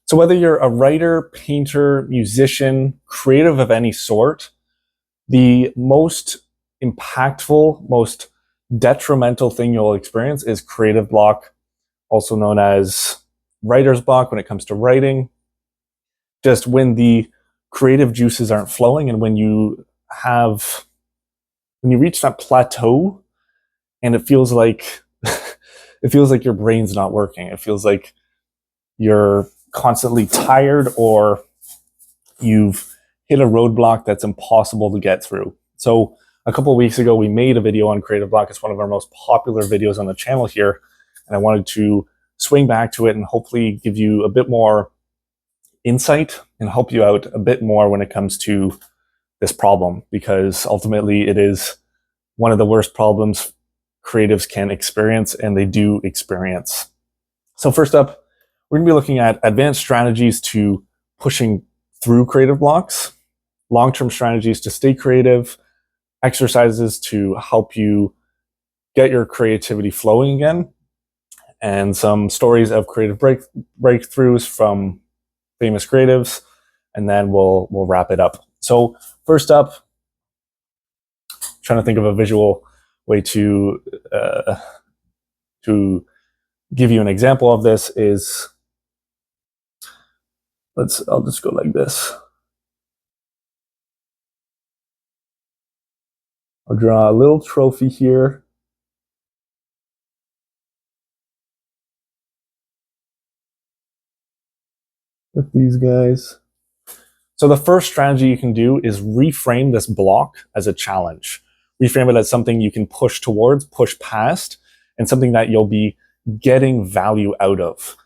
So whether you're a writer, painter, musician, creative of any sort, the most impactful, most detrimental thing you'll experience is creative block, also known as writer's block when it comes to writing. Just when the creative juices aren't flowing and when you reach that plateau and it feels like your brain's not working. It feels like you're constantly tired or you've hit a roadblock that's impossible to get through. So a couple of weeks ago, we made a video on creative block. It's one of our most popular videos on the channel here. And I wanted to swing back to it and hopefully give you a bit more insight and help you out a bit more when it comes to this problem, because ultimately it is one of the worst problems creatives can experience, and they do experience. So first up, we're going to be looking at advanced strategies to pushing through creative blocks, long-term strategies to stay creative, exercises to help you get your creativity flowing again, and some stories of creative breakthroughs from famous creatives, and then we'll wrap it up. So first up, trying to think of a visual way to give you an example of this is, I'll just go like this. I'll draw a little trophy here. With these guys. So the first strategy you can do is reframe this block as a challenge. Reframe it as something you can push towards, push past, and something that you'll be getting value out of.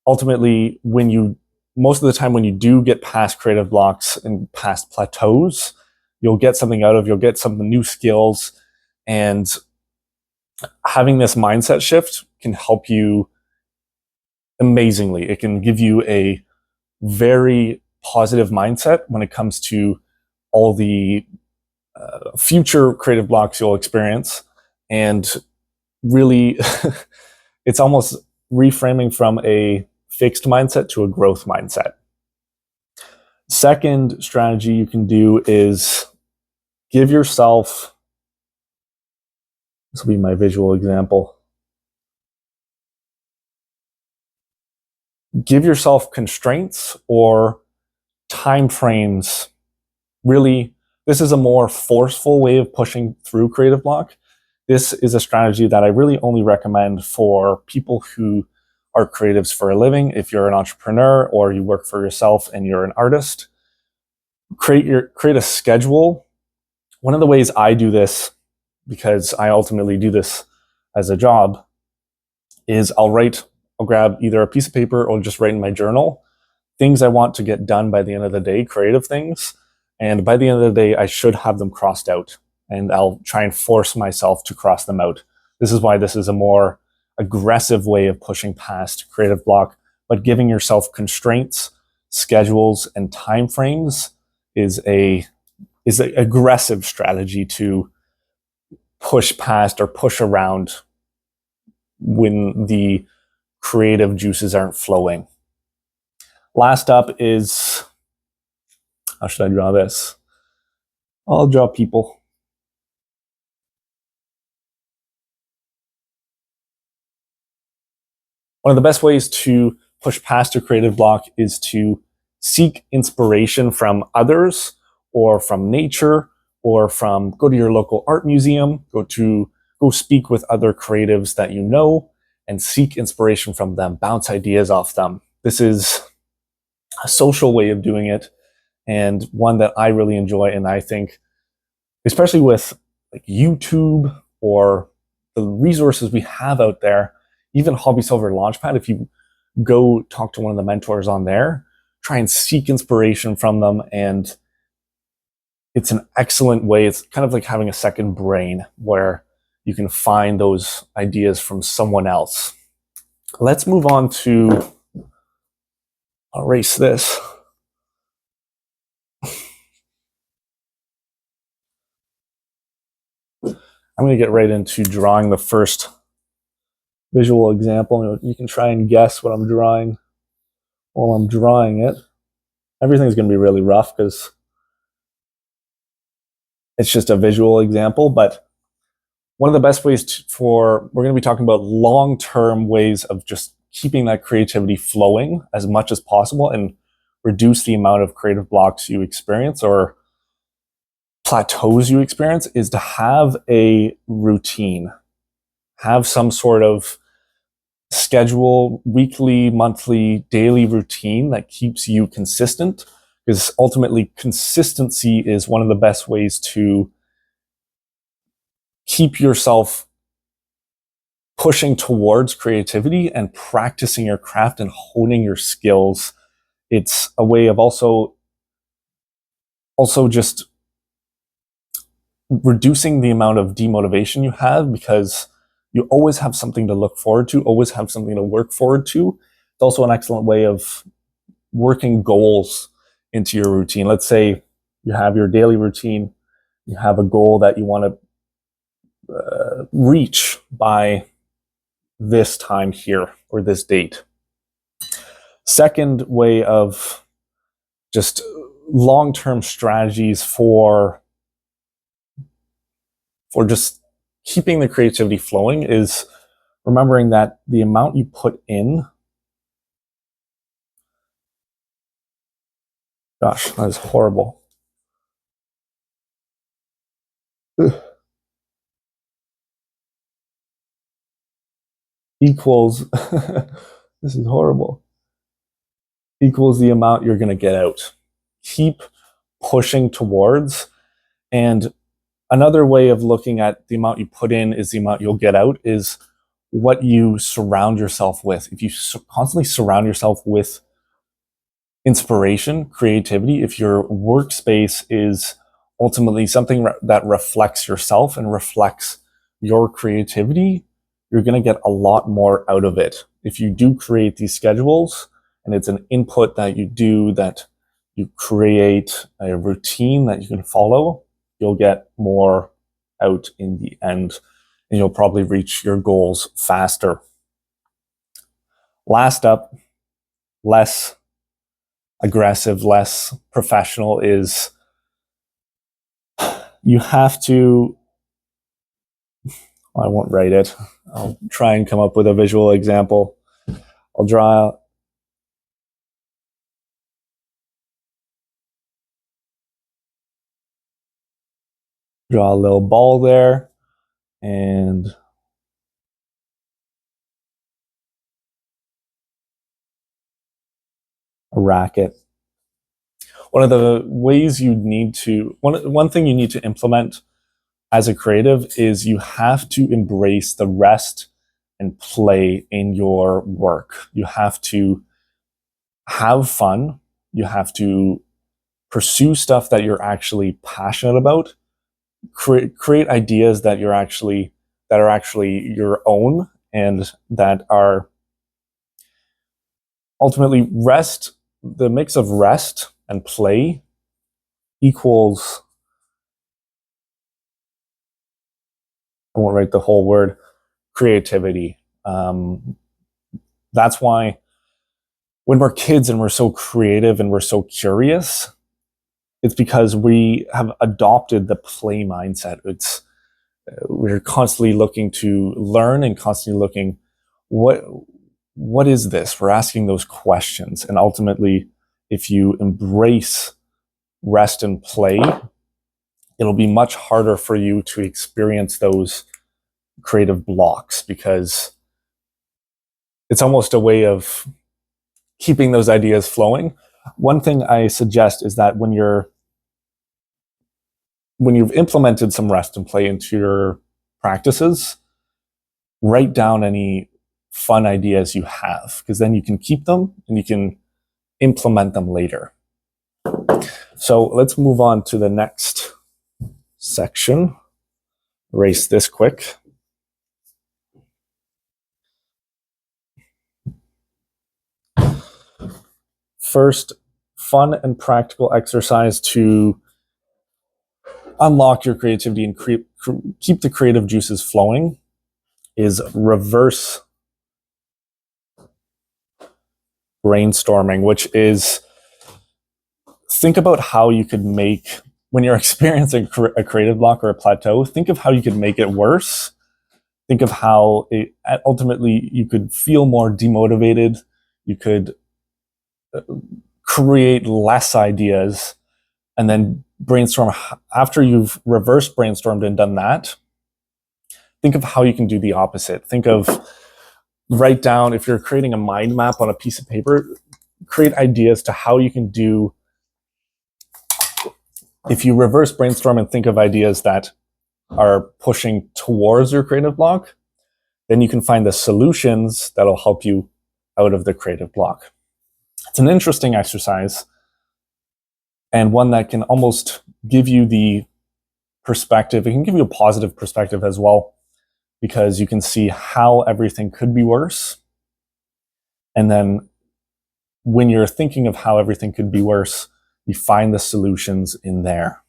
Ultimately, most of the time when you do get past creative blocks and past plateaus, you'll get something out of, you'll get some new skills, and having this mindset shift can help you amazingly. It can give you a very positive mindset when it comes to all the future creative blocks you'll experience. And really, it's almost reframing from a fixed mindset to a growth mindset. Second strategy you can do is give yourself, this will be my visual example, give yourself constraints or time frames. Really, this is a more forceful way of pushing through creative block. This is a strategy that I really only recommend for people who are creatives for a living. If you're an entrepreneur or you work for yourself and you're an artist, create a schedule. One of the ways I do this, because I ultimately do this as a job, is I'll grab either a piece of paper or just write in my journal things I want to get done by the end of the day, creative things. And by the end of the day, I should have them crossed out. And I'll try and force myself to cross them out. This is why this is a more aggressive way of pushing past creative block. But giving yourself constraints, schedules, and time frames is an aggressive strategy to push past or push around when the creative juices aren't flowing. Last up is, how should I draw this? I'll draw people. One of the best ways to push past a creative block is to seek inspiration from others or from nature or go to your local art museum, go speak with other creatives that you know and seek inspiration from them, bounce ideas off them. This is a social way of doing it, and one that I really enjoy. And I think, especially with like YouTube or the resources we have out there, even Hobbies Silver Launchpad, if you go talk to one of the mentors on there, try and seek inspiration from them. And it's an excellent way. It's kind of like having a second brain where you can find those ideas from someone else. Let's move on to, I'll erase this. I'm going to get right into drawing the first visual example. You can try and guess what I'm drawing. while I'm drawing it. Everything's going to be really rough because it's just a visual example, but one of the best ways we're going to be talking about long-term ways of just keeping that creativity flowing as much as possible and reduce the amount of creative blocks you experience or plateaus you experience is to have a routine, have some sort of schedule, weekly, monthly, daily routine that keeps you consistent, because ultimately consistency is one of the best ways to keep yourself pushing towards creativity and practicing your craft and honing your skills. It's a way of also just reducing the amount of demotivation you have, because you always have something to look forward to, always have something to work forward to. It's also an excellent way of working goals into your routine. Let's say you have your daily routine, you have a goal that you want to reach by this time here or this date. Second way of just long-term strategies for just keeping the creativity flowing is remembering that the amount you put in, gosh, that is horrible. Ugh. Equals, this is horrible, equals the amount you're going to get out. Keep pushing towards. And another way of looking at the amount you put in is the amount you'll get out is what you surround yourself with. If you constantly surround yourself with inspiration, creativity, if your workspace is ultimately something that reflects yourself and reflects your creativity, you're going to get a lot more out of it. If you do create these schedules and it's an input that you do, that you create a routine that you can follow, you'll get more out in the end and you'll probably reach your goals faster. Last up, less aggressive, less professional, is you have to, I won't write it. I'll try and come up with a visual example. I'll draw a little ball there and a racket. One of the ways you need to, one thing you need to implement as a creative is you have to embrace the rest and play in your work. You have to have fun. You have to pursue stuff that you're actually passionate about. Create ideas that are actually your own and that are ultimately rest. The mix of rest and play equals, I won't write the whole word, creativity. That's why when we're kids and we're so creative and we're so curious, it's because we have adopted the play mindset. We're constantly looking to learn and constantly looking, what is this? We're asking those questions. And ultimately, if you embrace rest and play, it'll be much harder for you to experience those creative blocks, because it's almost a way of keeping those ideas flowing. One thing I suggest is that when you've implemented some rest and play into your practices, write down any fun ideas you have, because then you can keep them and you can implement them later. So let's move on to the next section. Erase this quick. First, fun and practical exercise to unlock your creativity and keep the creative juices flowing is reverse brainstorming, which is think about how you could make, when you're experiencing a creative block or a plateau, think of how you could make it worse. Think of how ultimately you could feel more demotivated. You could create less ideas, and then brainstorm. After you've reverse brainstormed and done that, think of how you can do the opposite. Write down, if you're creating a mind map on a piece of paper, create ideas to how you can do, if you reverse brainstorm and think of ideas that are pushing towards your creative block, then you can find the solutions that'll help you out of the creative block. It's an interesting exercise, and one that can almost give you the perspective. It can give you a positive perspective as well, because you can see how everything could be worse. And then when you're thinking of how everything could be worse, you find the solutions in there.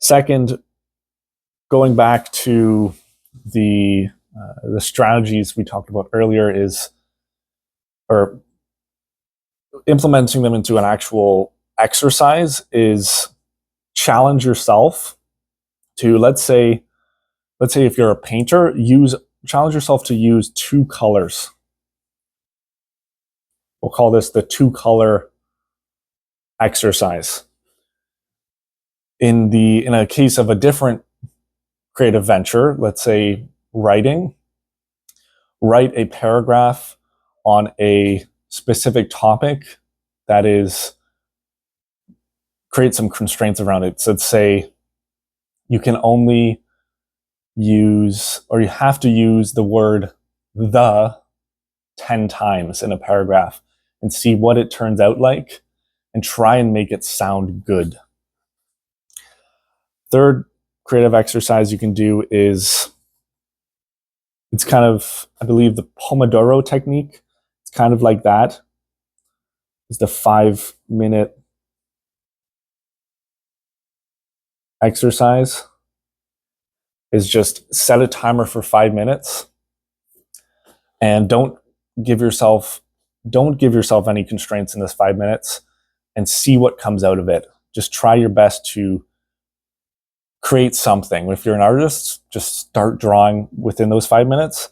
Second, going back to the strategies we talked about earlier, or implementing them into an actual exercise, is challenge yourself to, let's say if you're a painter, challenge yourself to use 2 colors. We'll call this the 2-color exercise. In a case of a different creative venture, let's say writing, write a paragraph on a specific topic that create some constraints around it. So let's say you can only use, or you have to use the word the 10 times in a paragraph, and see what it turns out like, and try and make it sound good. Third creative exercise you can do is, it's kind of, I believe, the Pomodoro technique. It's kind of like that. It's the 5-minute exercise. Is just set a timer for 5 minutes, and don't give yourself any constraints in this 5 minutes, and see what comes out of it. Just try your best to create something. If you're an artist, just start drawing within those 5 minutes.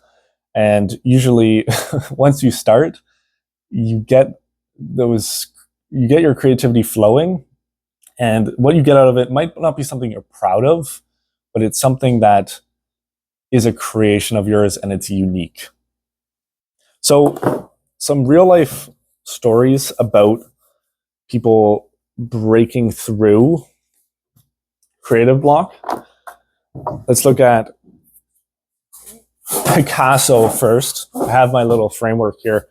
And usually once you start, you get your creativity flowing, and what you get out of it might not be something you're proud of, but it's something that is a creation of yours, and it's unique. So some real life stories about people breaking through creative block. Let's look at Picasso first. I have my little framework here.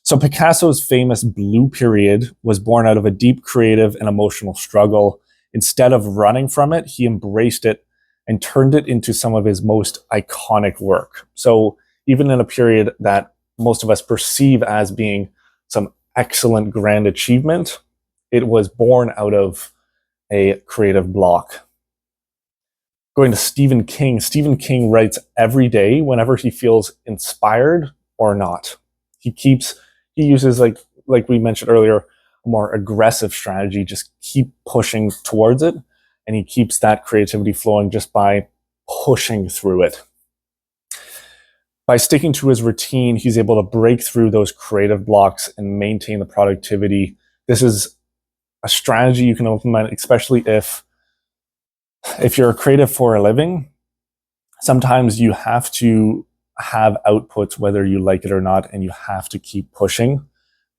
So Picasso's famous blue period was born out of a deep creative and emotional struggle. Instead of running from it, he embraced it and turned it into some of his most iconic work. So even in a period that most of us perceive as being some excellent grand achievement, it was born out of a creative block. Going to Stephen King. Stephen King writes every day whenever he feels inspired or not. He uses, like we mentioned earlier, a more aggressive strategy. Just keep pushing towards it, and he keeps that creativity flowing just by pushing through it. By sticking to his routine, he's able to break through those creative blocks and maintain the productivity. This is a strategy you can implement, especially if you're a creative for a living. Sometimes you have to have outputs whether you like it or not, and you have to keep pushing,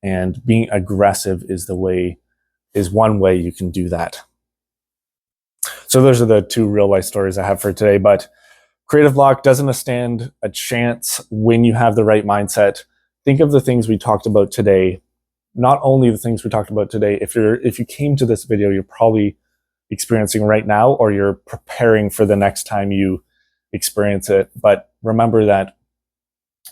and being aggressive is one way you can do that. So those are the 2 real life stories I have for today. But creative block doesn't stand a chance when you have the right mindset. Think of the things we talked about today. Not only the things we talked about today, if you came to this video, you're probably experiencing right now, or you're preparing for the next time you experience it. But remember that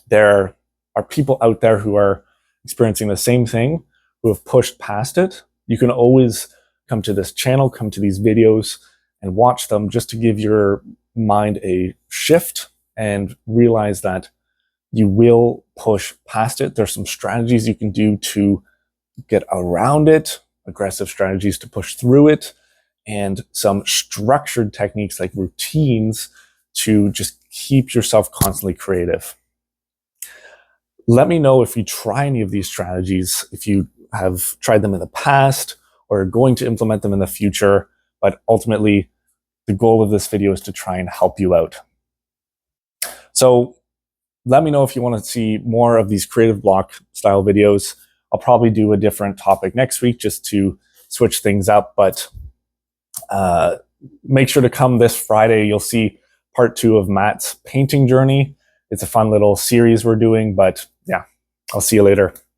there are people out there who are experiencing the same thing, who have pushed past it. You can always come to this channel, come to these videos, and watch them, just to give your mind a shift and realize that you will push past it. There's some strategies you can do to get around it, aggressive strategies to push through it, and some structured techniques like routines to just keep yourself constantly creative. Let me know if you try any of these strategies, if you have tried them in the past or are going to implement them in the future. But ultimately, the goal of this video is to try and help you out. So let me know if you want to see more of these creative block style videos. I'll probably do a different topic next week just to switch things up, but make sure to come this Friday. You'll see part 2 of Matt's painting journey. It's a fun little series we're doing, but yeah, I'll see you later.